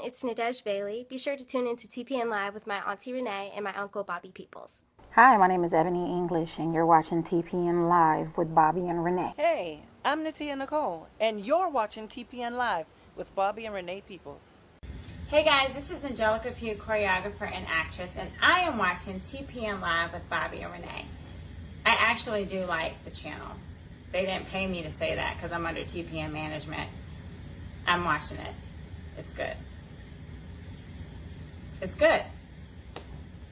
it's Nadej Bailey. Be sure to tune in to TPN Live with my Auntie Renee and my Uncle Bobby Peoples. Hi, my name is Ebony English, and you're watching TPN Live with Bobby and Renee. Hey, I'm Natia Nicole, and you're watching TPN Live with Bobby and Renee Peoples. Hey guys, this is Angelica Pugh, choreographer and actress, and I am watching TPN Live with Bobby and Renee. I actually do like the channel. They didn't pay me to say that because I'm under TPN management. I'm watching it. It's good. It's good.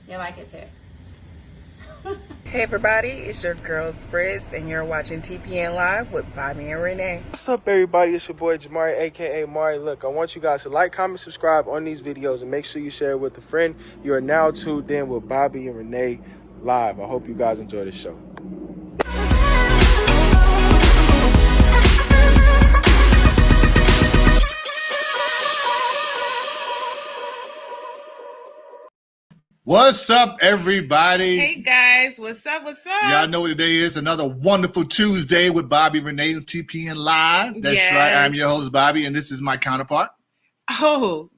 You like it too. Hey everybody, it's your girl Spritz, and you're watching TPN Live with Bobby and Renee. What's up everybody, it's your boy Jamari, aka Mari. Look, I want you guys to like, comment, subscribe on these videos, and make sure you share it with a friend. You are now tuned in with Bobby and Renee Live. I hope you guys enjoy the show. What's up, everybody? Hey guys, what's up? Y'all know what today is. Another wonderful Tuesday with Bobby Renee on TPN Live. That's Yes. right. I'm your host, Bobby, and this is my counterpart. Oh,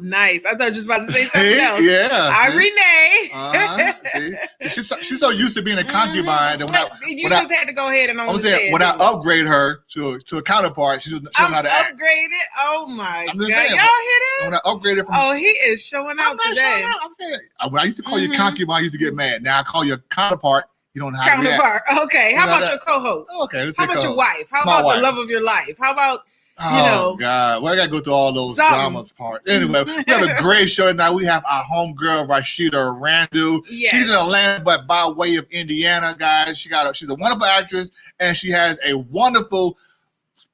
nice. I thought you was about to say something else. Yeah. I'm Renee. See? She's so used to being a concubine that you just had to go ahead and when I upgrade her to a counterpart, she doesn't know how to act. Upgraded. Oh my God. Saying, Y'all hear this? When I upgrade her from He is showing out today. I'm saying, when I used to call you concubine, I used to get mad. Now I call you counterpart. You don't know how to react. Counterpart. Okay. How about your co-host? Okay. How about your wife? How about the love of your life? How about God, well, I gotta go through all those drama parts. Anyway, we have a great show tonight. We have our homegirl Rasheda Randle. Yes. She's in Atlanta, but by way of Indiana, guys. She's a wonderful actress, and she has a wonderful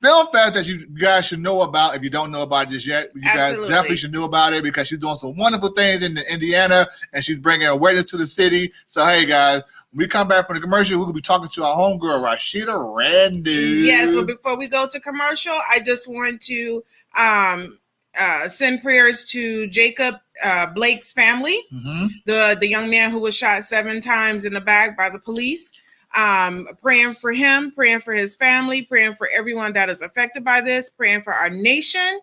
film fest that you guys should know about. If you don't know about it just yet, you guys definitely should know about it because she's doing some wonderful things in Indiana, and she's bringing awareness to the city. So, hey, guys, when we come back from the commercial, we're going to be talking to our homegirl, Rasheda Randle. Yes, but before we go to commercial, I just want to send prayers to Jacob Blake's family, the young man who was shot 7 times in the back by the police. Praying for him, praying for his family, praying for everyone that is affected by this, praying for our nation,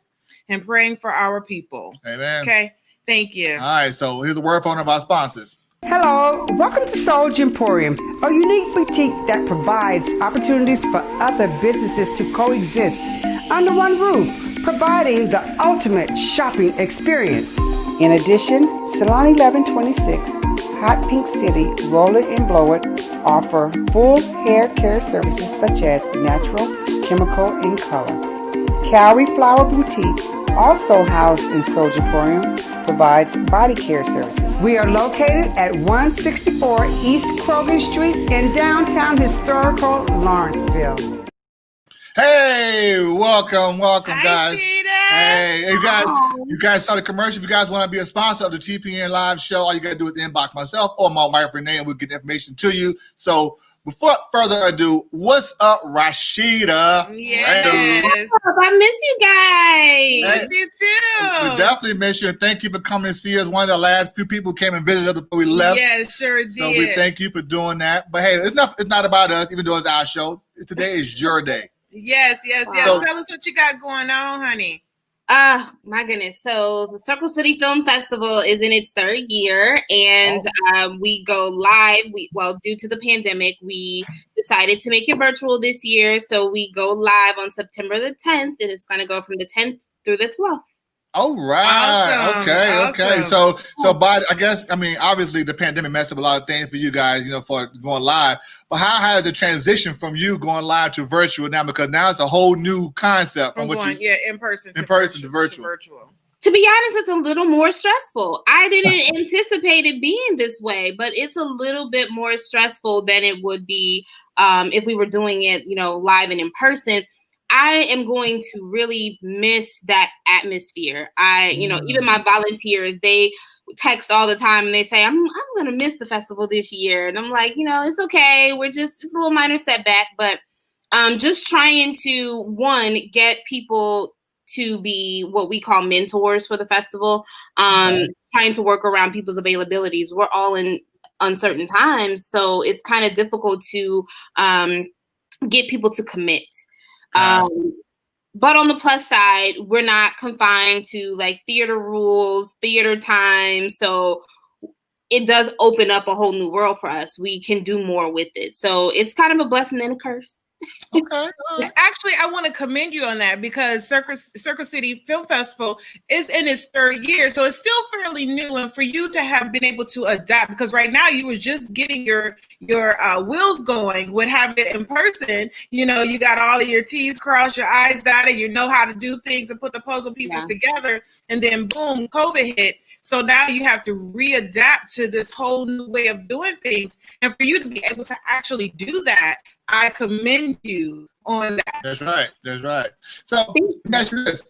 and praying for our people. Amen. Okay, thank you. All right, so here's a word from one of our sponsors. Hello, welcome to Soul Emporium, a unique boutique that provides opportunities for other businesses to coexist under one roof, providing the ultimate shopping experience. In addition, Salon 1126, Hot Pink City, Roll It and Blow It offer full hair care services such as natural, chemical, and color. Cowrie Flower Boutique, also housed in Soul Emporium, provides body care services. We are located at 164 East Kroger Street in downtown historical Lawrenceville. Hey, welcome, Hi, guys. Sheeta. Hey, you guys saw the commercial. If you guys want to be a sponsor of the TPN Live show, all you got to do is inbox myself or my wife Renee, and we'll get information to you. So, before further ado, what's up, Rasheda? Yes. I miss you guys. Miss you too. We definitely miss you, and thank you for coming to see us. One of the last few people came and visited us before we left. Yeah, sure did. So we thank you for doing that. But hey, it's not about us, even though it's our show. Today is your day. Yes. So, tell us what you got going on, honey. My goodness. So the Circle City Film Festival is in its 3rd year, and we go live. Due to the pandemic, we decided to make it virtual this year. So we go live on September the 10th, and it's going to go from the 10th through the 12th. All right. Awesome. Okay. So, but obviously the pandemic messed up a lot of things for you guys, for going live. But how has the transition from you going live to virtual now? Because now it's a whole new concept from in person to virtual. To be honest, it's a little more stressful. I didn't anticipate it being this way, but it's a little bit more stressful than it would be if we were doing it, live and in person. I am going to really miss that atmosphere. Even my volunteers, they text all the time and they say, I'm going to miss the festival this year. And I'm like, it's okay. It's a little minor setback, but just trying to, one, get people to be what we call mentors for the festival, trying to work around people's availabilities. We're all in uncertain times, so it's kind of difficult to get people to commit. But on the plus side, we're not confined to like theater rules, theater time. So it does open up a whole new world for us. We can do more with it. So it's kind of a blessing and a curse. Okay. Actually, I want to commend you on that because Circle City Film Festival is in its third year, so it's still fairly new. And for you to have been able to adapt, because right now you were just getting your wheels going with having it in person. You know, you got all of your T's crossed, your I's dotted. You know how to do things and put the puzzle pieces together, and then boom, COVID hit. So now you have to readapt to this whole new way of doing things. And for you to be able to actually do that, I commend you on that. That's right. That's right. So, this.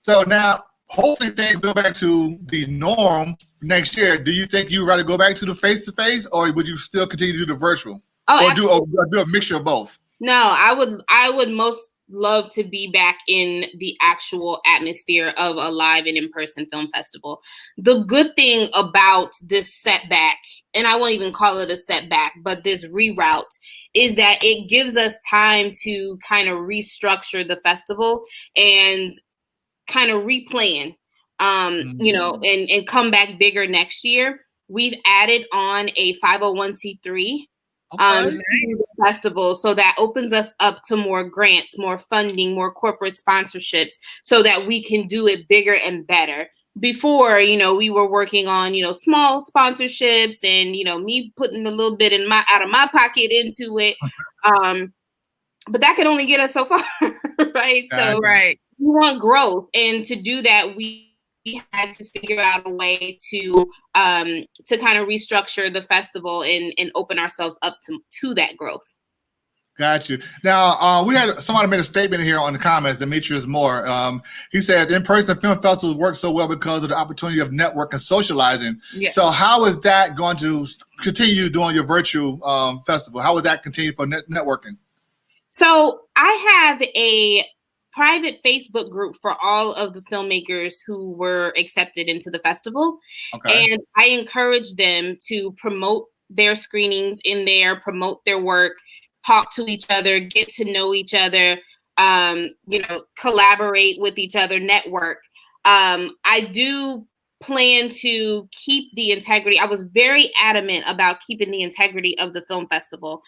So now, hopefully things go back to the norm next year. Do you think you'd rather go back to the face-to-face, or would you still continue to do the virtual? Or do a mixture of both? No, I would most love to be back in the actual atmosphere of a live and in-person film festival. The good thing about this setback, and I won't even call it a setback, but this reroute, is that it gives us time to kind of restructure the festival and kind of replan, you know, and come back bigger next year. We've added on a 501c3 festival, so that opens us up to more grants, more funding, more corporate sponsorships, so that we can do it bigger and better. Before, you know, we were working on, you know, small sponsorships and, you know, me putting a little bit out of my pocket into it, but that can only get us so far. Right? So we want growth, and to do that, we had to figure out a way to kind of restructure the festival and open ourselves up to that growth. Got you. Now, we had somebody made a statement here on the comments, Demetrius Moore. He says, in-person film festivals work so well because of the opportunity of network and socializing. Yeah. So how is that going to continue doing your virtual festival? How would that continue for networking? So I have a private Facebook group for all of the filmmakers who were accepted into the festival. Okay. And I encourage them to promote their screenings in there, promote their work, talk to each other, get to know each other, you know, collaborate with each other, network. I do plan to keep the integrity. I was very adamant about keeping the integrity of the film festival.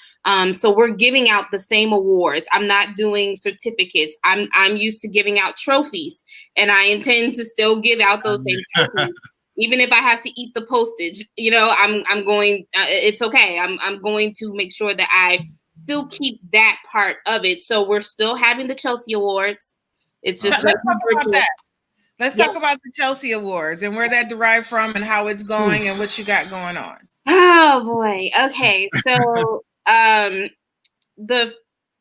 So we're giving out the same awards. I'm not doing certificates. I'm used to giving out trophies, and I intend to still give out those same trophies. Even if I have to eat the postage, you know, I'm going, it's okay. I'm going to make sure that I still keep that part of it. So we're still having the Chelsea Awards. It's just let's talk about that. Let's talk about the Chelsea Awards and where that derived from and how it's going and what you got going on. Oh boy. Okay. So the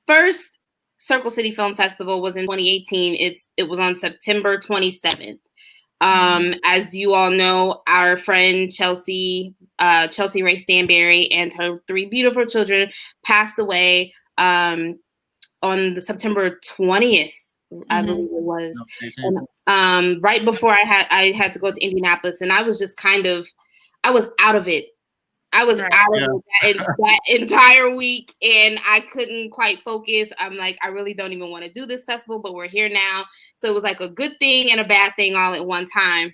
first Circle City Film Festival was in 2018. It was on September 27th. As you all know, our friend Chelsea Ray Stanberry and her 3 beautiful children passed away on the September 20th. I believe it was. And, right before I had to go to Indianapolis, and I was just I was out of it. I was out of it that entire week, and I couldn't quite focus. I'm like, I really don't even want to do this festival, but we're here now. So it was like a good thing and a bad thing all at one time.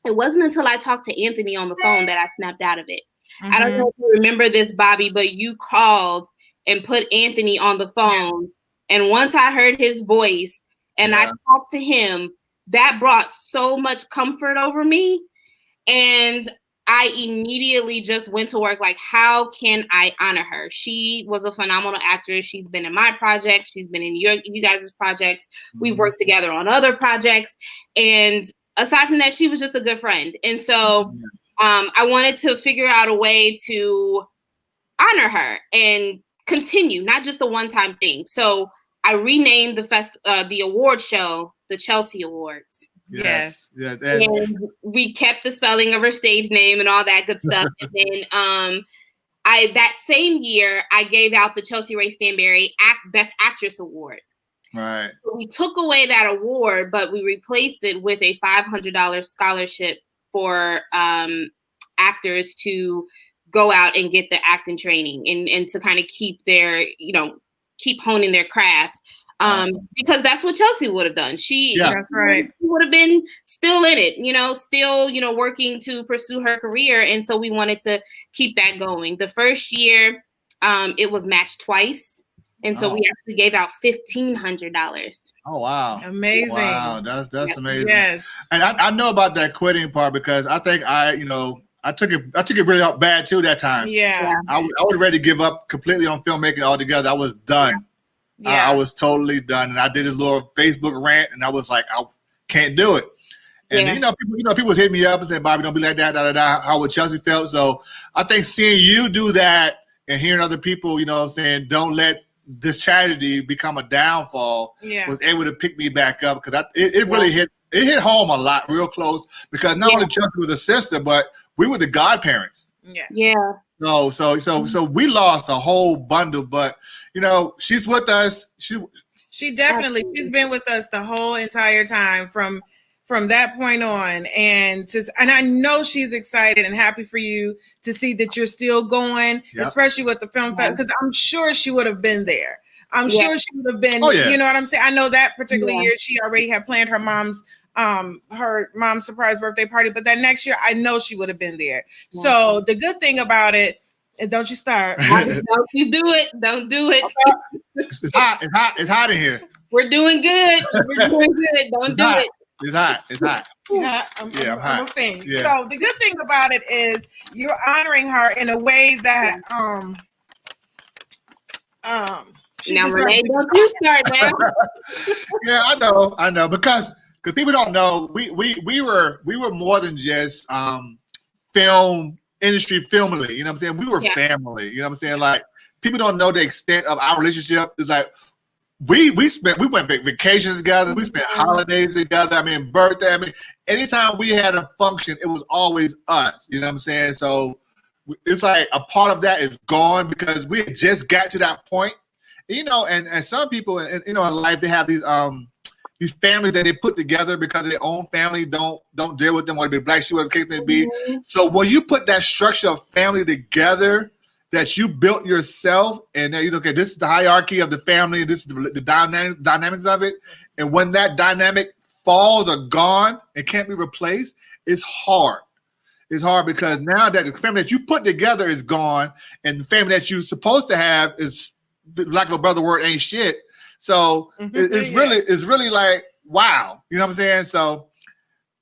It wasn't until I talked to Anthony on the phone that I snapped out of it. I don't know if you remember this, Bobby, but you called and put Anthony on the phone. And once I heard his voice and I talked to him, that brought so much comfort over me. And I immediately just went to work like, how can I honor her? She was a phenomenal actress. She's been in my project. She's been in you guys' projects. We've worked together on other projects. And aside from that, she was just a good friend. And so I wanted to figure out a way to honor her and continue, not just a one-time thing. So I renamed the award show the Chelsea Awards. Yes. And we kept the spelling of her stage name and all that good stuff. And then that same year, I gave out the Chelsea Ray Stanberry Best Actress Award. Right. So we took away that award, but we replaced it with a $500 scholarship for actors to go out and get the acting training and to kind of keep their, keep honing their craft. because that's what Chelsea would have done. She would have been still in it, still, working to pursue her career. And so we wanted to keep that going. The first year, it was matched twice. And so we actually gave out $1,500. Oh, wow. Amazing. Wow, that's amazing. Yes. And I know about that quitting part because I think I took it really bad too that time. Yeah. I was ready to give up completely on filmmaking altogether. I was done. Yeah. I was totally done. And I did this little Facebook rant and I was like, I can't do it. And people was hitting me up and saying, Bobby, don't be like that, how would Chelsea felt. So I think seeing you do that and hearing other people, saying, don't let this tragedy become a downfall, was able to pick me back up because it really hit home a lot, real close, because not only Chelsea was a sister, but we were the godparents. Yeah. So we lost a whole bundle, but she's with us. She definitely, she's been with us the whole entire time from that point on, and I know she's excited and happy for you to see that you're still going, especially with the film festival, because I'm sure she would have been there. I'm sure she would have been. You know what I'm saying? I know that particular year she already had planned her mom's surprise birthday party, but that next year I know she would have been there. So the good thing about it, and don't you start. Don't you do it. Don't do it. It's hot. It's hot in here. We're doing good. Don't do it. It's hot. Yeah, I'm a fan. Yeah. So the good thing about it is you're honoring her in a way that now Renee, don't you start now. Yeah, I know because people don't know we were more than just film industry family. You know what I'm saying? We were family. You know what I'm saying? Like people don't know the extent of our relationship. It's like we went vacations together. We spent holidays together. I mean, birthday. I mean, anytime we had a function, it was always us. You know what I'm saying? So it's like a part of that is gone because we had just got to that point. And some people, in life, they have these families that they put together because their own family don't deal with them, whether it be black sheep, whatever the case may be. So when you put that structure of family together that you built yourself, and okay, this is the hierarchy of the family, this is the dynamics of it, and when that dynamic falls or gone and can't be replaced, it's hard. It's hard because now that the family that you put together is gone, and the family that you're supposed to have is, lack of a brother word, ain't shit. So it's really like, wow. You know what I'm saying? So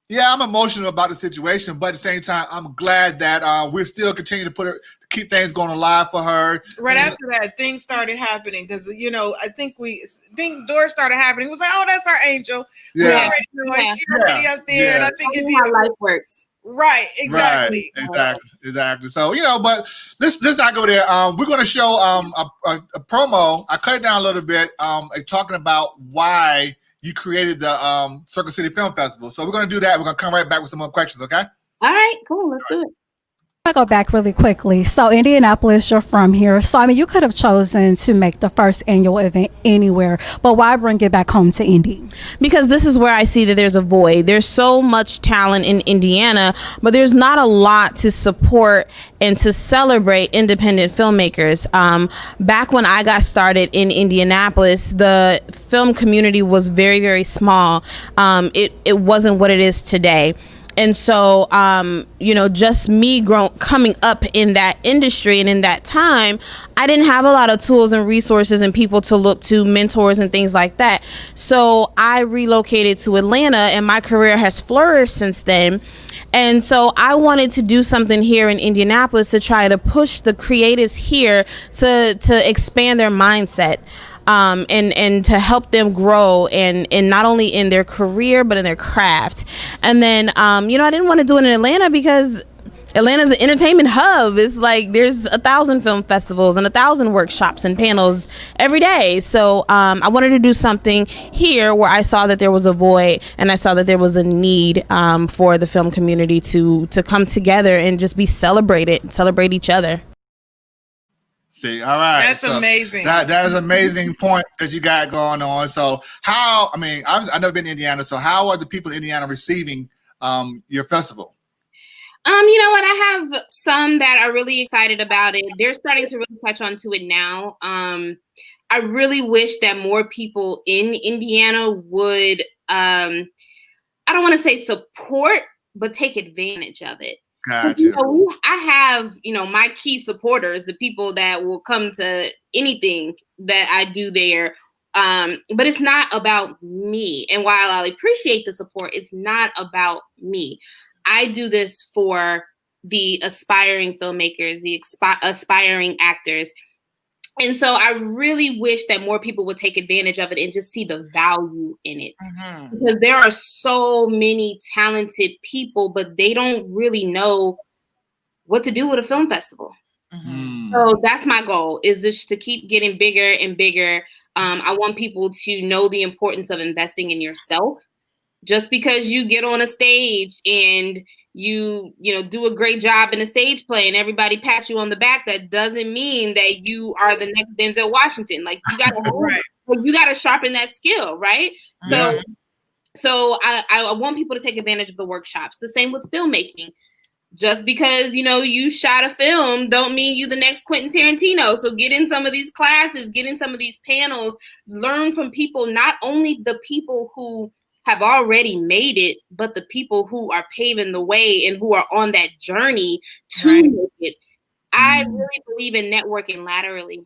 yeah, I'm emotional about the situation, but at the same time, I'm glad that we're still continuing to keep things going alive for her. Right after that, things started happening because I think doors started happening. It was like, oh, that's our angel. Yeah. We already know it. She's already up there, and I think it's how life works. Right, exactly. Right, exactly. So, but let's not go there. We're going to show a promo. I cut it down a little bit, talking about why you created the Circle City Film Festival. So we're going to do that. We're going to come right back with some more questions, okay? All right, cool. Let's do it. I go back really quickly. So Indianapolis, you're from here. So I mean, you could have chosen to make the first annual event anywhere, but why bring it back home to Indy? Because this is where I see that there's a void. There's so much talent in Indiana, but there's not a lot to support and to celebrate independent filmmakers. Back when I got started in Indianapolis, the film community was very, very small. It wasn't what it is today. And so, just me coming up in that industry and in that time, I didn't have a lot of tools and resources and people to look to, mentors and things like that. So I relocated to Atlanta and my career has flourished since then. And so I wanted to do something here in Indianapolis to try to push the creatives here to expand their mindset. And to help them grow and not only in their career, but in their craft. And then, I didn't want to do it in Atlanta because Atlanta's an entertainment hub. It's like there's 1,000 film festivals and 1,000 workshops and panels every day. So I wanted to do something here where I saw that there was a void and I saw that there was a need for the film community to come together and just be celebrate each other. See, all right. That's amazing. That is an amazing point that you got going on. So I've never been to Indiana. So how are the people in Indiana receiving your festival? You know what? I have some that are really excited about it. They're starting to really catch on to it now. I really wish that more people in Indiana would, I don't want to say support, but take advantage of it. Gotcha. You know, I have, you know, my key supporters, the people that will come to anything that I do there. But it's not about me. And while I appreciate the support, it's not about me. I do this for the aspiring filmmakers, the aspiring actors. And so I really wish that more people would take advantage of it and just see the value in it. Mm-hmm. Because there are so many talented people, but they don't really know what to do with a film festival. Mm-hmm. So that's my goal, is just to keep getting bigger and bigger. I want people to know the importance of investing in yourself. Just because you get on a stage and you do a great job in a stage play and everybody pats you on the back, that doesn't mean that you are the next Denzel Washington. Like, you gotta you gotta sharpen that skill, right? Yeah. So I want people to take advantage of the workshops. The same with filmmaking. Just because, you shot a film don't mean you the next Quentin Tarantino. So get in some of these classes, get in some of these panels, learn from people, not only the people who have already made it, but the people who are paving the way and who are on that journey to make it. I really believe in networking laterally.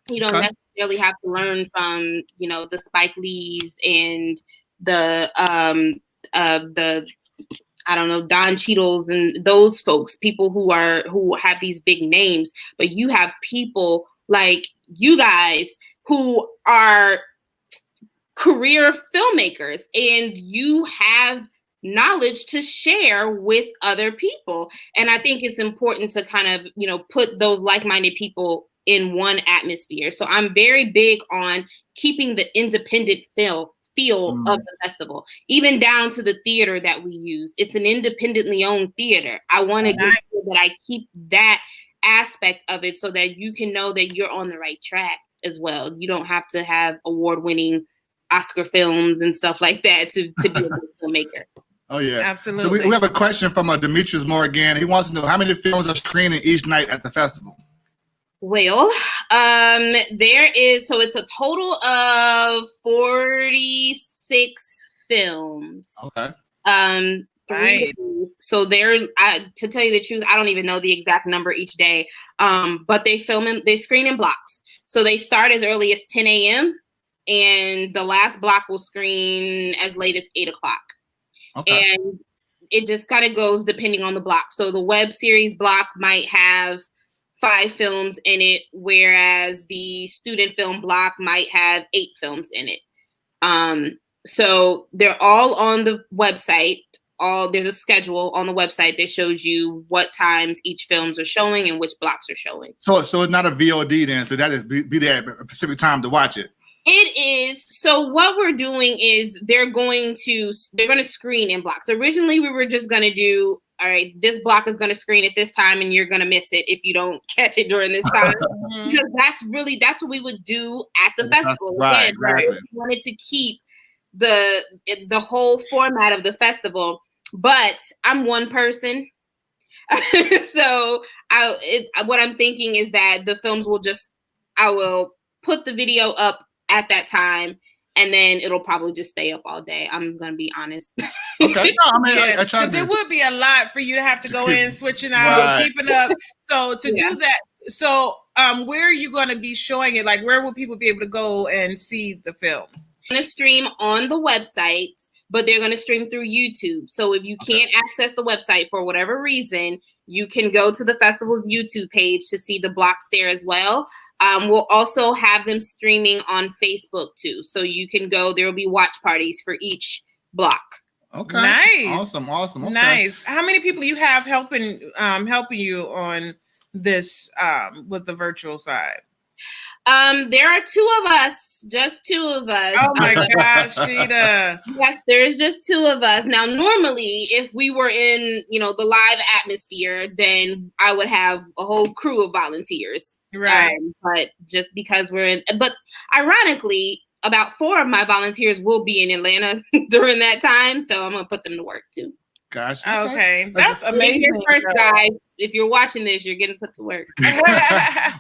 You don't necessarily have to learn from, the Spike Lees and the I don't know, Don Cheadles and those folks, people who have these big names, but you have people like you guys who are career filmmakers, and you have knowledge to share with other people. And I think it's important to kind of, put those like-minded people in one atmosphere. So I'm very big on keeping the independent feel of the festival, even down to the theater that we use. It's an independently owned theater. I want to make sure that I keep that aspect of it so that you can know that you're on the right track as well. You don't have to have award-winning Oscar films and stuff like that to be a good filmmaker. Oh yeah, absolutely. So we have a question from Demetrius Morgan. He wants to know how many films are screening each night at the festival. Well, it's a total of 46 films. Okay. Nice. So to tell you the truth, I don't even know the exact number each day. But they screen in blocks. So they start as early as 10 a.m. and the last block will screen as late as 8 o'clock. Okay. And it just kind of goes depending on the block. So the web series block might have 5 films in it, whereas the student film block might have 8 films in it. So they're all on the website. There's a schedule on the website that shows you what times each films are showing and which blocks are showing. So it's not a VOD then. So that is be there at a specific time to watch it. It is. So what we're doing is they're going to screen in blocks. Originally, we were just going to do, all right, this block is going to screen at this time and you're going to miss it if you don't catch it during this time. Because that's what we would do at the festival. Right, again, right? We wanted to keep the whole format of the festival, but I'm one person. So what I'm thinking is that the films I will put the video up at that time, and then it'll probably just stay up all day. I'm gonna be honest. Okay, because it would be a lot for you to have to go in, switching out, keeping up. So to do that, where are you going to be showing it? Like, where will people be able to go and see the films? I'm gonna stream on the website, but they're gonna stream through YouTube. So if you can't access the website for whatever reason, you can go to the festival's YouTube page to see the blocks there as well. We'll also have them streaming on Facebook too. So you can go, there will be watch parties for each block. Okay. Nice. Awesome. Okay. Nice. How many people you have helping you on this with the virtual side? There are 2 of us, just 2 of us. Oh my gosh, Sheeta. Yes, there's just 2 of us. Now, normally, if we were in, the live atmosphere, then I would have a whole crew of volunteers. Right. But just because but ironically, about 4 of my volunteers will be in Atlanta during that time. So I'm going to put them to work too. Gosh. Okay. That's amazing. First, guys, if you're watching this, you're getting put to work.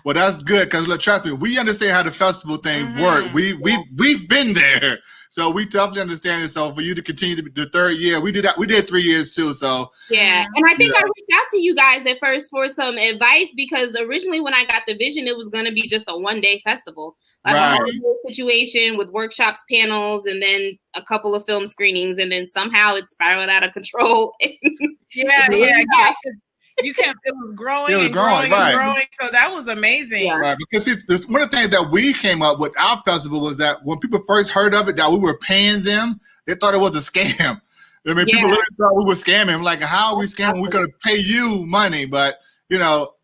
Well, that's good because trust me, we understand how the festival thing work. We've been there, so we definitely understand it. So for you to continue to be the third year, we did that. We did 3 years too. So yeah, and I think I reached out to you guys at first for some advice because originally when I got the vision, it was going to be just a 1-day festival, like a whole situation with workshops, panels, and then a couple of film screenings, and then somehow it spiraled out of control. Yeah. You kept it was growing and growing and growing, so that was amazing. Right, because one of the things that we came up with our festival was that when people first heard of it, that we were paying them, they thought it was a scam. I mean, people literally thought we were scamming. Like, how are we scamming? We're going to pay you money, but you know,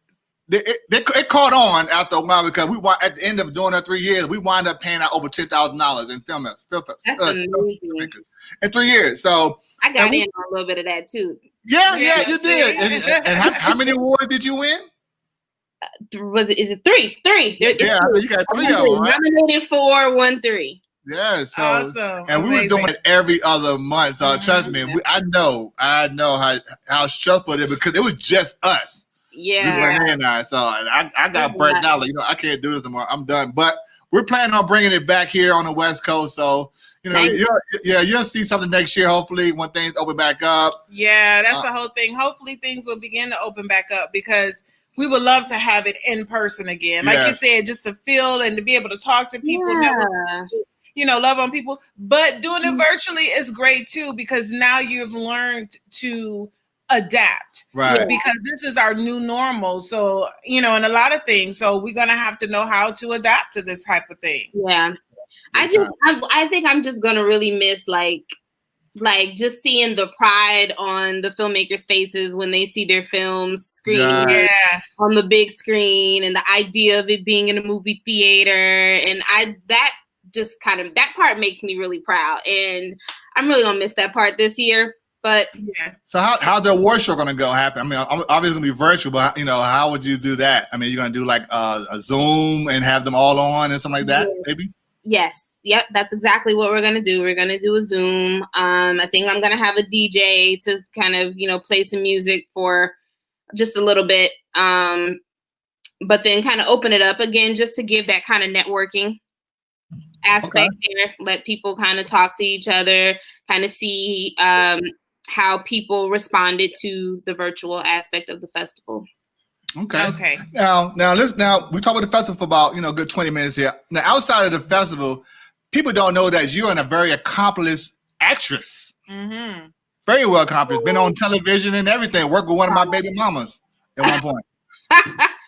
it caught on after a while because at the end of doing that 3 years, we wound up paying out over $10,000 in film. That's amazing. In 3 years, so I got in on a little bit of that too. Yeah, you did. And how many awards did you win? Is it three? Yeah, I mean, you got 3 of them, right? Nominated 4, won 3. Yeah, so awesome. And we were doing it every other month. So trust me, I know how stressful it is because it was just us. Yeah, just Renee and I. So I got burnt out. Like, I can't do this anymore. I'm done. But we're planning on bringing it back here on the West Coast. So you'll see something next year, hopefully, when things open back up. Yeah, that's the whole thing. Hopefully things will begin to open back up because we would love to have it in person again. Like you said, just to feel and to be able to talk to people, love on people. But doing it virtually is great too because now you've learned to adapt. Right. Because this is our new normal. So, in a lot of things. So we're going to have to know how to adapt to this type of thing. Yeah. I think I'm just gonna really miss like just seeing the pride on the filmmakers' faces when they see their films screened on the big screen and the idea of it being in a movie theater, and that part makes me really proud, and I'm really gonna miss that part this year. But so how's the award show gonna happen? I mean, obviously gonna be virtual, but how would you do that? I mean, you're gonna do like a Zoom and have them all on and something like that, maybe? Yes. Yep. That's exactly what we're going to do. We're going to do a Zoom. I think I'm going to have a DJ to kind of, play some music for just a little bit. But then kind of open it up again, just to give that kind of networking aspect there. Let people kind of talk to each other, kind of see how people responded to the virtual aspect of the festival. Okay. Now we talked about the festival for about a good 20 minutes here. Now, outside of the festival, people don't know that you're a very accomplished actress. Mm-hmm. Very well accomplished. Been on television and everything. Worked with one of my baby mamas at one point.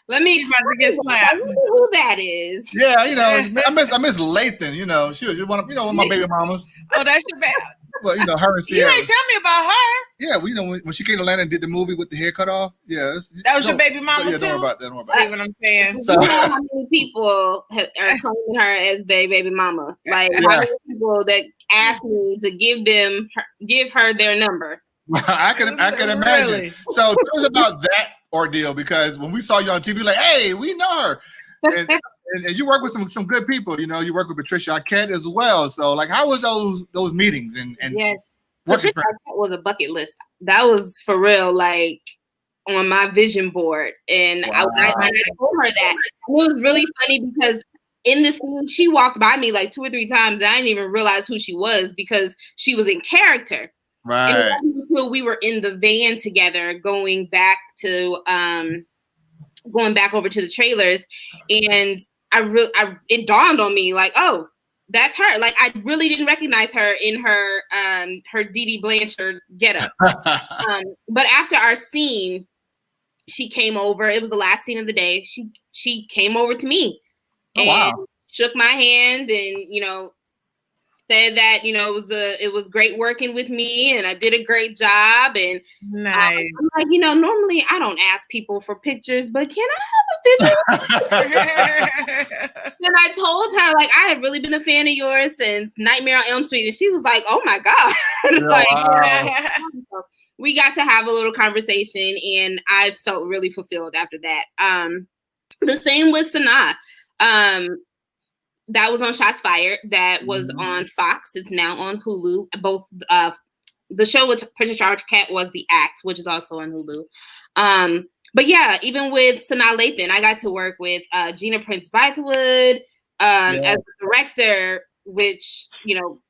Let me get slapped. Who that is? Yeah, I miss Lathan. She was just one of my baby mamas. Oh, that's your bad. Well, her and Sierra. You ain't tell me about her. Yeah, when she came to Atlanta and did the movie with the hair cut off. Yeah, that was your baby mama too. Yeah, don't worry about that. See what I'm saying? So, how many people are calling her as their baby mama? Like how many people that ask me to give her their number? I can imagine. Really? So tell us about that ordeal because when we saw you on TV, like, hey, we know her. And you work with some good people, you work with Patricia Arquette as well. So like, how was those meetings and yes, Patricia Arquette was a bucket list. That was for real, like on my vision board. And I told her that. It was really funny because in this scene, she walked by me like 2 or 3 times and I didn't even realize who she was because she was in character. Right. And it wasn't until we were in the van together going back over to the trailers, and it dawned on me like, oh, that's her. Like I really didn't recognize her in her Dee Dee Blanchard getup. But after our scene, she came over. It was the last scene of the day. She came over to me and shook my hand and said that it was great working with me and I did a great job. And nice. I'm like, normally I don't ask people for pictures, but can I have a picture? And I told her like I have really been a fan of yours since Nightmare on Elm Street, and she was like, "Oh my god!" We got to have a little conversation, and I felt really fulfilled after that. The same with Sanaa. That was on Shots Fired. That was on Fox. It's now on Hulu. Both the show with Patricia Arquette was The Act, which is also on Hulu. but yeah, even with Sanaa Lathan, I got to work with Gina Prince Bythewood as the director, which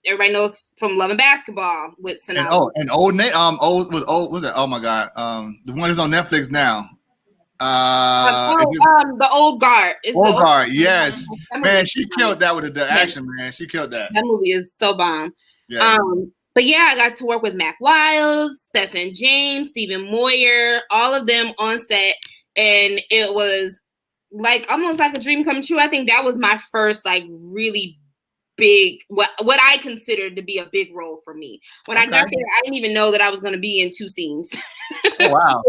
everybody knows from Love and Basketball with Sanaa. And old Nate, was it? Oh my God, the one that's on Netflix now. The Old Guard. Old Guard, yes, man, she killed that with the action, man. She killed that. That movie is so bomb. Yes. But yeah, I got to work with Mac Wiles, Stephen James, Stephen Moyer, all of them on set, and it was like almost like a dream come true. I think that was my first like really big, what I considered to be a big role for me. When I got there, I didn't even know that I was going to be in 2 scenes. Oh, wow.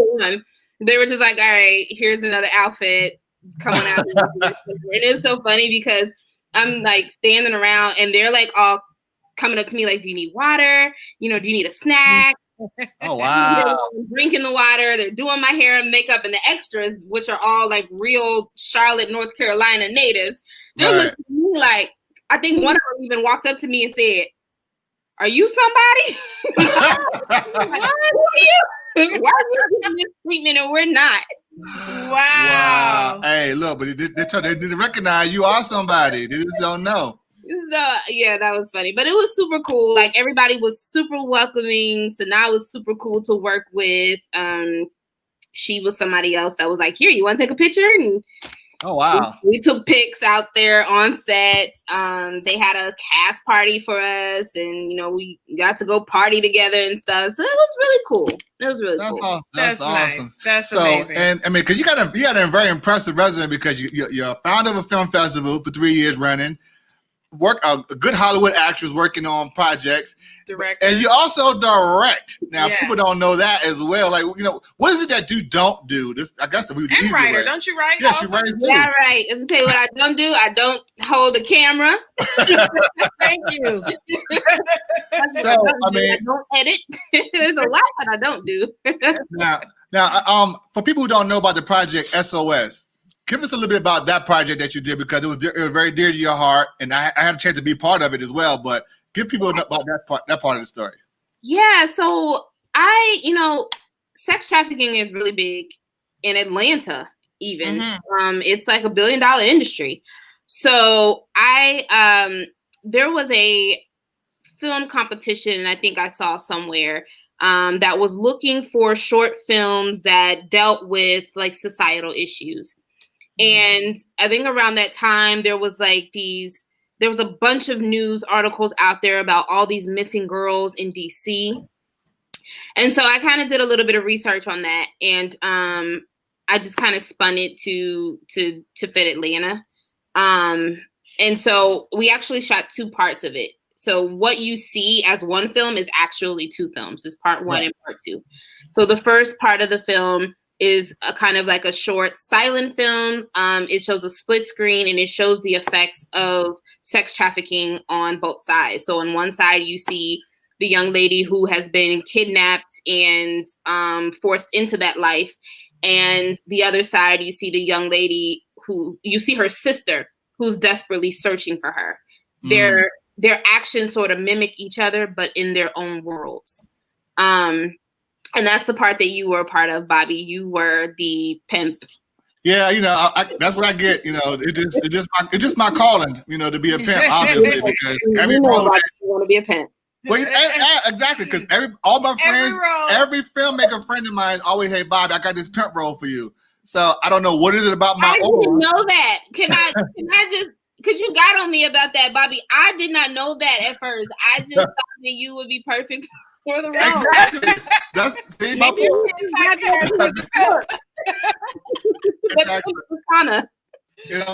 They were just like, all right, here's another outfit coming out. And it was so funny because I'm like standing around and they're like all coming up to me like, do you need water? Do you need a snack? Oh, wow. Drinking the water. They're doing my hair and makeup, and the extras, which are all like real Charlotte, North Carolina natives, they're looking at me like, I think one of them even walked up to me and said, are you somebody? Like, why are you getting this treatment and we're not? Wow. Hey, look, but they didn't recognize you are somebody. They just don't know. So yeah, that was funny, but it was super cool. Like everybody was super welcoming. Sanaa was super cool to work with. She was somebody else that was like, here, you want to take a picture? And oh wow, we took pics out there on set. They had a cast party for us, and we got to go party together and stuff. So it was really cool. It was really cool. Awesome. That's awesome. Nice. That's amazing. And I mean, because you got a very impressive resume, because you're a founder of a film festival for 3 years running. A good Hollywood actress working on projects, director, and you also direct. Now people don't know that as well. Like what is it that you don't do? This, I guess, the writer. Way. Don't you write? Yeah, she writes too. Yeah, right. Let me tell you what I don't do. I don't hold a camera. Thank you. So I don't edit. There's a lot that I don't do. now, for people who don't know about the project SOS. Give us a little bit about that project that you did, because it was very dear to your heart, and I had a chance to be part of it as well. But give people about that part of the story. Yeah, so sex trafficking is really big in Atlanta. Even it's like $1 billion industry. So there was a film competition I think I saw somewhere that was looking for short films that dealt with like societal issues. And I think around that time, there was a bunch of news articles out there about all these missing girls in DC. And so I kind of did a little bit of research on that. And I just kind of spun it to fit Atlanta. And so we actually shot 2 parts of it. So what you see as one film is actually 2 films. It's part 1 and part 2. So the first part of the film is a kind of like a short silent film. It shows a split screen, and it shows the effects of sex trafficking on both sides. So on one side, you see the young lady who has been kidnapped and forced into that life. And the other side, you see the young lady you see her sister who's desperately searching for her. Their actions sort of mimic each other, but in their own worlds. And that's the part that you were a part of, Bobby. You were the pimp. Yeah, that's what I get. It's just my calling, to be a pimp, obviously, because every role you want to be a pimp. Well, exactly, because all my friends, every filmmaker friend of mine always say, Bobby, I got this pimp role for you. So I don't know what is it about my. I didn't know that. Can I just? Because you got on me about that, Bobby. I did not know that at first. I just thought that you would be perfect for the role. Exactly. That's my point.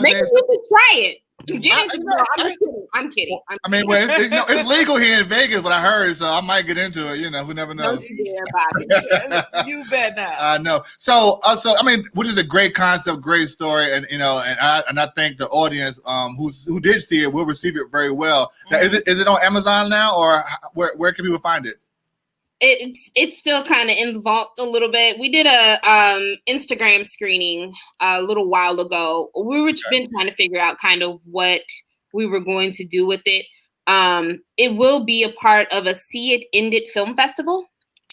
Maybe we should try it. Get into it. I'm kidding. I mean, well, it's legal here in Vegas, what I heard, so I might get into it. Who never knows? You bet not. I know. So I mean, which is a great concept, great story, and I think the audience who did see it will receive it very well. Now, is it on Amazon now, or where can people find it? It's still kind of in the vault a little bit. We did a Instagram screening a little while ago. We were been trying to figure out kind of what we were going to do with it. It will be a part of a See It, End It film festival.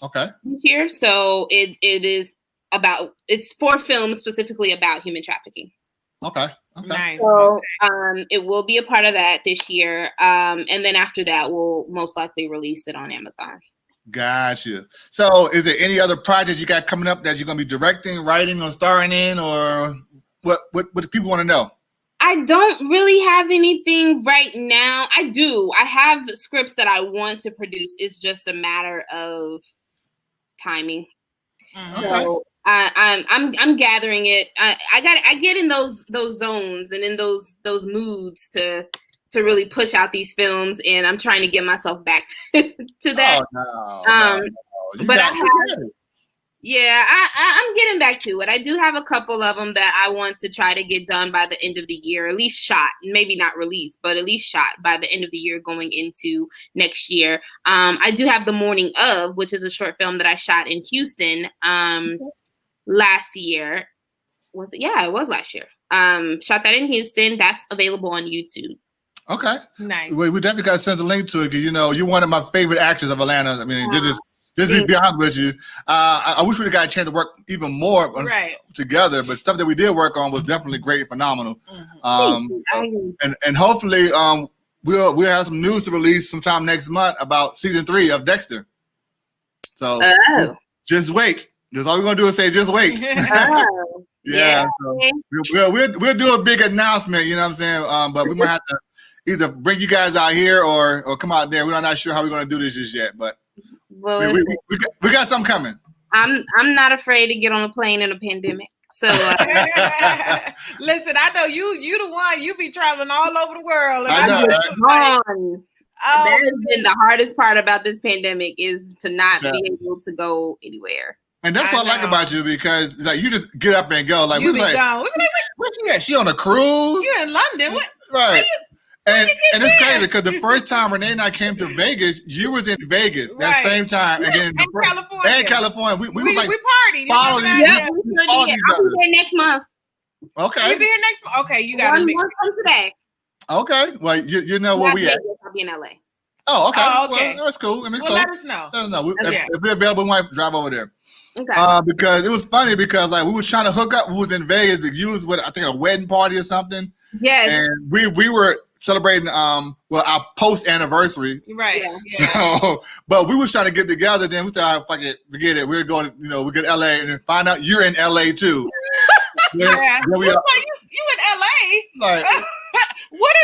Okay. Here, so it is it's for films specifically about human trafficking. Okay. Nice. So it will be a part of that this year. And then after that, we'll most likely release it on Amazon. Gotcha. So is there any other project you got coming up that you're going to be directing, writing, or starring in, or what do people want to know? I don't really have anything right now. I have scripts that I want to produce. It's just a matter of timing. So I'm gathering it. I get in those zones and in those moods to really push out these films, and I'm trying to get myself back to that. No. But I'm getting back to it. I do have a couple of them that I want to try to get done by the end of the year, at least shot, maybe not released, but at least shot by the end of the year going into next year. I do have The Morning Of, which is a short film that I shot in Houston last year. Was it? Yeah, it was last year. Shot that in Houston. That's available on YouTube. Okay. Nice. We definitely got to send the link to it because, you're one of my favorite actors of Atlanta. I mean, just to be honest with you, I wish we'd have got a chance to work even more together, but stuff that we did work on was definitely great and phenomenal. And hopefully we'll have some news to release sometime next month about season 3 of Dexter. So just wait. That's all we're going to do is say just wait. Yeah. So we'll do a big announcement, you know what I'm saying? But we might have to either bring you guys out here or come out there. We're not sure how we're going to do this just yet, but well, we got something coming. I'm not afraid to get on a plane in a pandemic. So listen, I know you the one. You be traveling all over the world. And I know. That has been the hardest part about this pandemic is to not be able to go anywhere. And that's what I like about you because like you just get up and go. Like you we like, gone. what you at? She on a cruise? You in London? What? Right. And it's crazy because the first time Renee and I came to Vegas, you was in Vegas that same time, and then California. We was like we partied. Following I'll be there next month. Okay. You be here next month? Okay, you got to make sure. Today. Okay. Well, you know where we at. I'll be in LA. Oh, okay. Oh, okay. Well, that's cool. I mean, let us know. Let us know. If we're available, we might drive over there. Okay. Because it was funny because like we was trying to hook up. We was in Vegas, but you was with I think a wedding party or something. Yes. And we were celebrating our post anniversary. Right. Yeah. So, but we was trying to get together. Then we thought, fuck it, forget it. We're going. We get LA and then find out you're in LA too. Yeah. You in LA? Like. What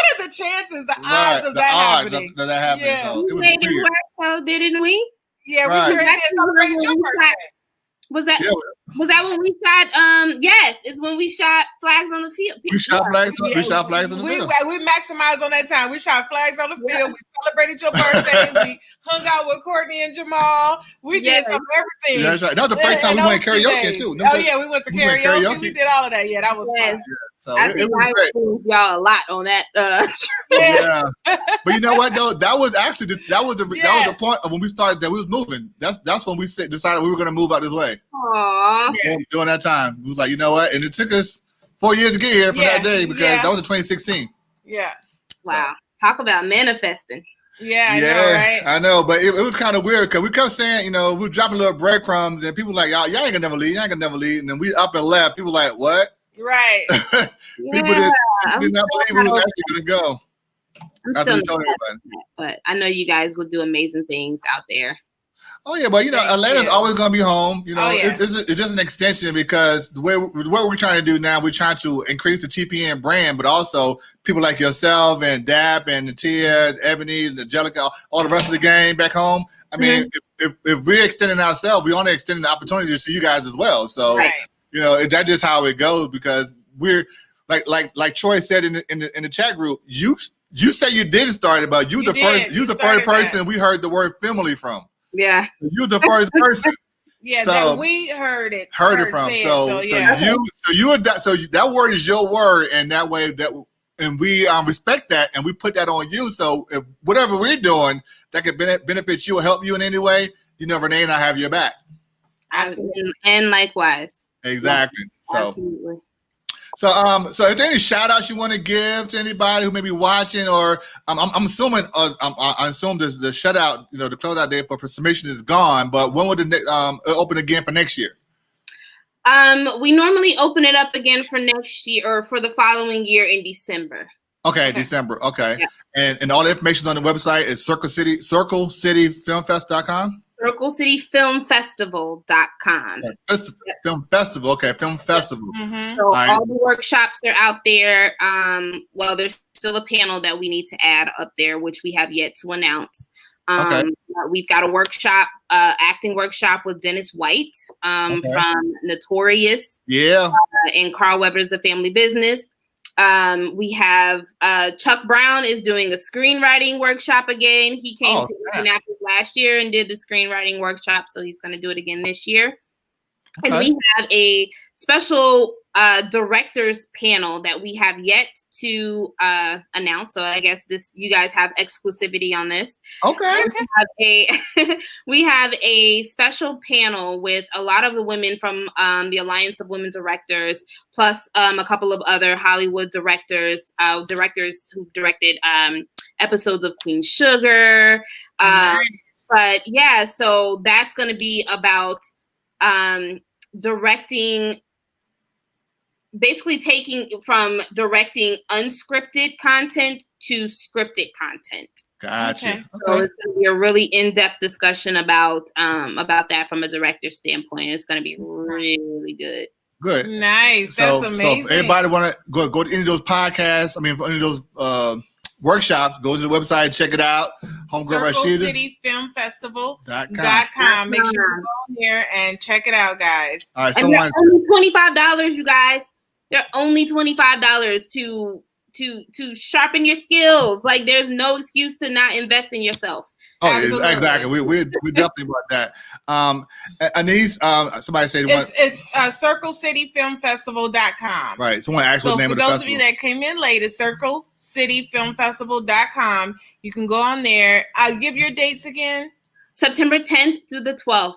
are the chances, the odds of that happening? That happening. Yeah. So it was weird. So didn't we? Yeah, we sure did celebrate your birthday. Was that when we shot? Yes, it's when we shot Flags on the Field. We shot flags on the field. We maximized on that time. We shot flags on the field. We celebrated your birthday. We hung out with Courtney and Jamal. We did some everything. Yeah, that's right. That was the first time we went karaoke too. We went to karaoke. We did all of that. Yeah, that was fun. So I think I improved y'all a lot on that. Yeah, but you know what though? That was the point of when we started that we was moving. That's when we decided we were going to move out this way. Aww. During that time, we was like, you know what? And it took us 4 years to get here from that day because that was in 2016. Yeah. Wow. Talk about manifesting. Yeah, I know, right? I know, but it was kind of weird because we kept saying, we were dropping little breadcrumbs, and people like, y'all ain't gonna never leave, and then we up and left. People like, what? Right. People did not believe we was actually gonna go. After we told everybody. But I know you guys will do amazing things out there. Oh yeah, but Atlanta's always gonna be home. It's just an extension because what we're trying to do now, we're trying to increase the TPN brand, but also people like yourself and Dap and Tia, Ebony, and Angelica, all the rest of the gang back home. I mean, if we're extending ourselves, we only extending the opportunity to you guys as well. So that's just how it goes because we're like Troy said in the chat group, you say you didn't start it, but you the first person we heard the word family from. Yeah, you're the first person. Yeah, that we heard it from. So that word is your word, and that way and we respect that, and we put that on you. So if whatever we're doing that could benefit you or help you in any way, Renee and I have your back. Absolutely, and likewise. Exactly. Absolutely. So is there any shout outs you want to give to anybody who may be watching, or I'm assuming I assume the shutout, the closeout date for submission is gone, but when would the open again for next year? We normally open it up again for next year or for the following year in December. Okay, December. Okay. Yeah. And all the information on the website is circlecityfilmfest.com? circlecityfilmfestival.com. Film festival. Okay, film festival. Mm-hmm. So all the workshops are out there. Well, there's still a panel that we need to add up there, which we have yet to announce. We've got a workshop, acting workshop with Dennis White from Notorious. Yeah. And Carl Weber's The Family Business. We have Chuck Brown is doing a screenwriting workshop again. He came to Indianapolis last year and did the screenwriting workshop, so he's going to do it again this year. And we have a special directors panel that we have yet to announce. So I guess you guys have exclusivity on this. Okay. We have a special panel with a lot of the women from the Alliance of Women Directors, plus a couple of other Hollywood directors who directed episodes of Queen Sugar. Nice. But yeah, so that's going to be about directing, basically taking from directing unscripted content to scripted content. Gotcha. Okay. So it's going to be a really in-depth discussion about that from a director standpoint. It's going to be really good. Good. Nice. That's amazing. So if everybody want to go to any of those podcasts, any of those workshops, go to the website, check it out. Homegirl Rasheda. CircleCityFilmFestival.com. Make sure you go in there and check it out, guys. All right, and they're only $25, you guys. They're only $25 to sharpen your skills. Like, there's no excuse to not invest in yourself. Oh, exactly. We definitely want that. Anise, somebody said it's CircleCityFilmFestival.com. Right. Someone actually name for of the those festival. of you that came in late, it's CircleCityFilmFestival.com. You can go on there. I'll give your dates again. September 10th through the 12th.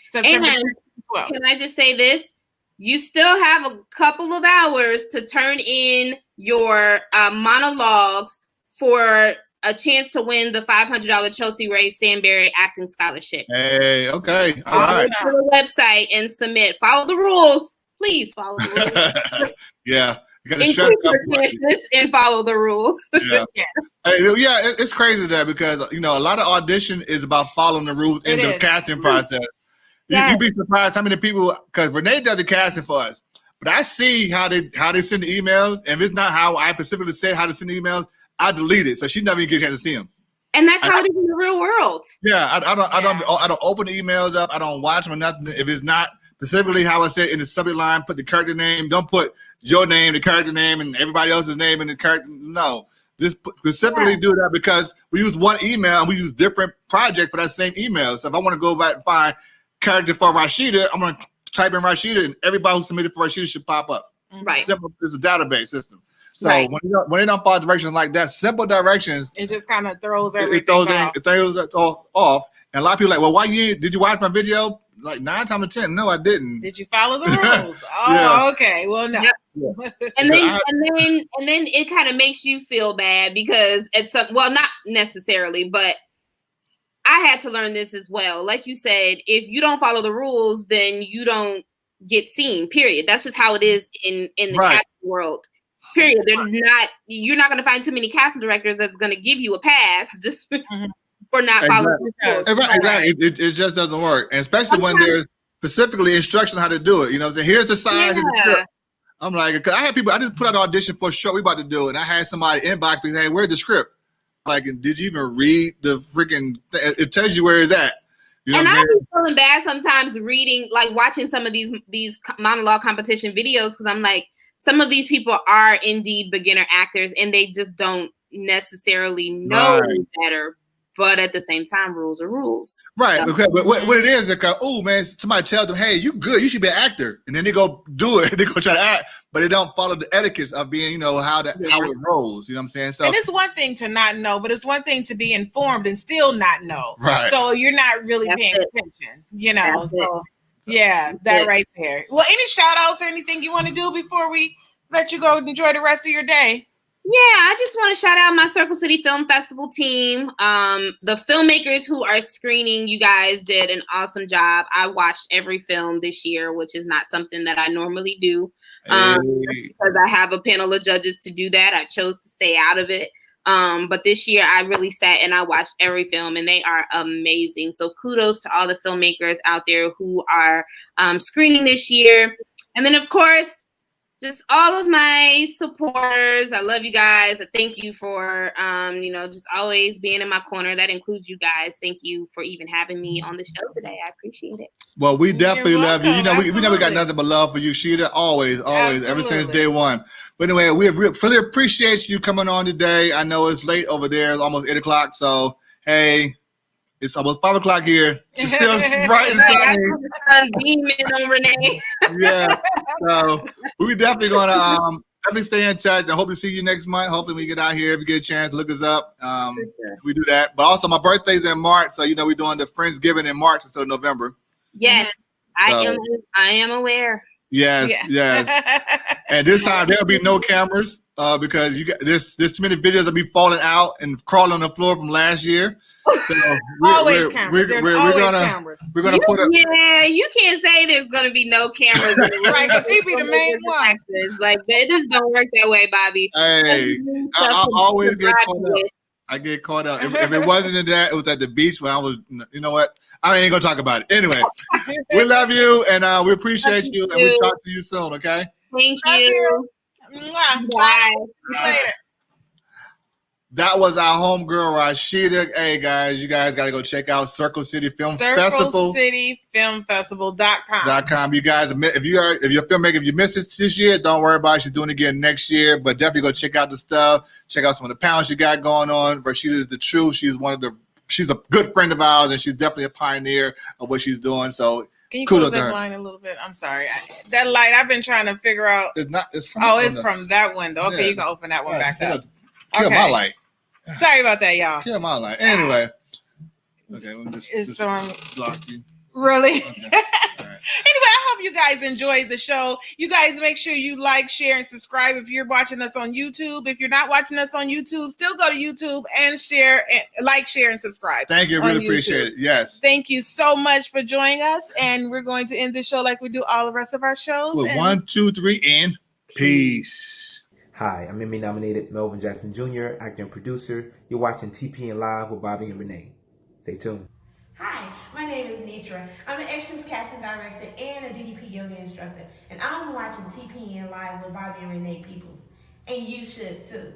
September 10th through the 12th. Can I just say this? You still have a couple of hours to turn in your monologues for a chance to win the $500 Chelsea Ray Stanberry Acting Scholarship. Hey, okay. All right. Go to the website and submit. Follow the rules. Please follow the rules. Yeah. You got to shut up and follow the rules. Yeah. It's crazy that because, a lot of audition is about following the rules in the casting process. Yes. You'd be surprised how many people, because Renee does the casting for us, but I see how they send the emails, and if it's not how I specifically say how to send the emails, I delete it, so she never even gets a chance to see them. And that's how it is in the real world. Yeah, I don't open the emails up. I don't watch them or nothing. If it's not specifically how I said in the subject line, put the character name. Don't put your name, the character name, and everybody else's name in the character. No, just specifically do that because we use one email and we use different projects for that same email. So if I want to go back and find character for Rasheda, I'm gonna type in Rasheda, and everybody who submitted for Rasheda should pop up. Right. Simple. It's a database system. So when they don't follow directions like that, simple directions, it just kind of throws everything off. It throws off. And a lot of people are like, well, why did you watch my video? Like 9 times out of 10, no, I didn't. Did you follow the rules? Oh, okay. Well, no. Yeah. And then it kind of makes you feel bad because not necessarily, but I had to learn this as well. Like you said, if you don't follow the rules, then you don't get seen. Period. That's just how it is in the casting world. Period. You're not going to find too many casting directors that's going to give you a pass just for not following the rules. Exactly. It just doesn't work, and especially when there's specifically instructions how to do it. Here's the size. Yeah. I'm like, because I had people. I just put out an audition for a show we about to do, and I had somebody inbox me saying, "Where's the script?" Like, did you even read the freaking? It tells you where it's at. And I be feeling bad sometimes reading, like watching some of these monologue competition videos, because I'm like, some of these people are indeed beginner actors, and they just don't necessarily know better. But at the same time, rules are rules. Right. So, but what it is, oh man, somebody tells them, hey, you good, you should be an actor. And then they go do it, they go try to act, but they don't follow the etiquette of being, how it rolls. You know what I'm saying? So, and it's one thing to not know, but it's one thing to be informed and still not know. Right. So you're not really paying attention, right there. Well, any shout outs or anything you want to do before we let you go enjoy the rest of your day? Yeah, I just want to shout out my Circle City Film Festival team. The filmmakers who are screening, you guys did an awesome job. I watched every film this year, which is not something that I normally do. Because I have a panel of judges to do that. I chose to stay out of it. But this year I really sat and I watched every film, and they are amazing. So kudos to all the filmmakers out there who are screening this year. And then, of course, just all of my supporters. I love you guys. I thank you for, just always being in my corner. That includes you guys. Thank you for even having me on the show today. I appreciate it. Well, we definitely love you. You know, we never got nothing but love for you, Sheeta. Always, ever since day one. But anyway, we really appreciate you coming on today. I know it's late over there. It's almost 8 o'clock. So, hey, it's almost 5 o'clock here. It's still bright and sunny. Beaming on Renee. Yeah. So we're definitely going to definitely stay in touch. I hope to see you next month. Hopefully we get out here. If you get a chance, look us up. We do that. But also my birthday's in March. So, we're doing the Friendsgiving in March instead of November. Yes. I am aware. Yes. And this time there'll be no cameras because you got there's too many videos that be falling out and crawling on the floor from last year. So always cameras. There's always cameras. We're gonna put it. Yeah, you can't say there's gonna be no cameras. Right, because he be the main one. Like it just don't work that way, Bobby. Hey, I always get caught up. I get caught up. If it wasn't in that, it was at the beach when I was. You know what? I ain't gonna talk about it. Anyway, we love you and we appreciate you, and we'll talk to you soon. Okay. Thank you. Bye. Later. That was our homegirl Rasheda. Hey guys, you guys gotta go check out Circle City Film Festival. CircleCityFilmFestival.com. You guys, if you're a filmmaker, if you missed it this year, don't worry about it. She's doing it again next year. But definitely go check out the stuff. Check out some of the panels she got going on. Rasheda is the truth. She's a good friend of ours, and she's definitely a pioneer of what she's doing. So can you close that line a little bit? I'm sorry. That light I've been trying to figure out. It's from that window. Okay, yeah. You can open that one back up. Kill my light. Sorry about that, y'all. Kill my light. Anyway. Okay, we'll just block you. Really? Okay. Right. Anyway, I hope you guys enjoyed the show. You guys make sure you like, share, and subscribe if you're watching us on YouTube. If you're not watching us on YouTube, still go to YouTube and share, and subscribe. Thank you. Really appreciate it. Yes. Thank you so much for joining us. And we're going to end this show like we do all the rest of our shows. With 1, 2, 3, and peace. Hi, I'm Emmy-nominated Melvin Jackson Jr., actor and producer. You're watching TPN Live with Bobby and Renee. Stay tuned. Hi, my name is Nitra. I'm an extras casting director and a DDP yoga instructor, and I'm watching TPN Live with Bobby and Renee Peoples. And you should too.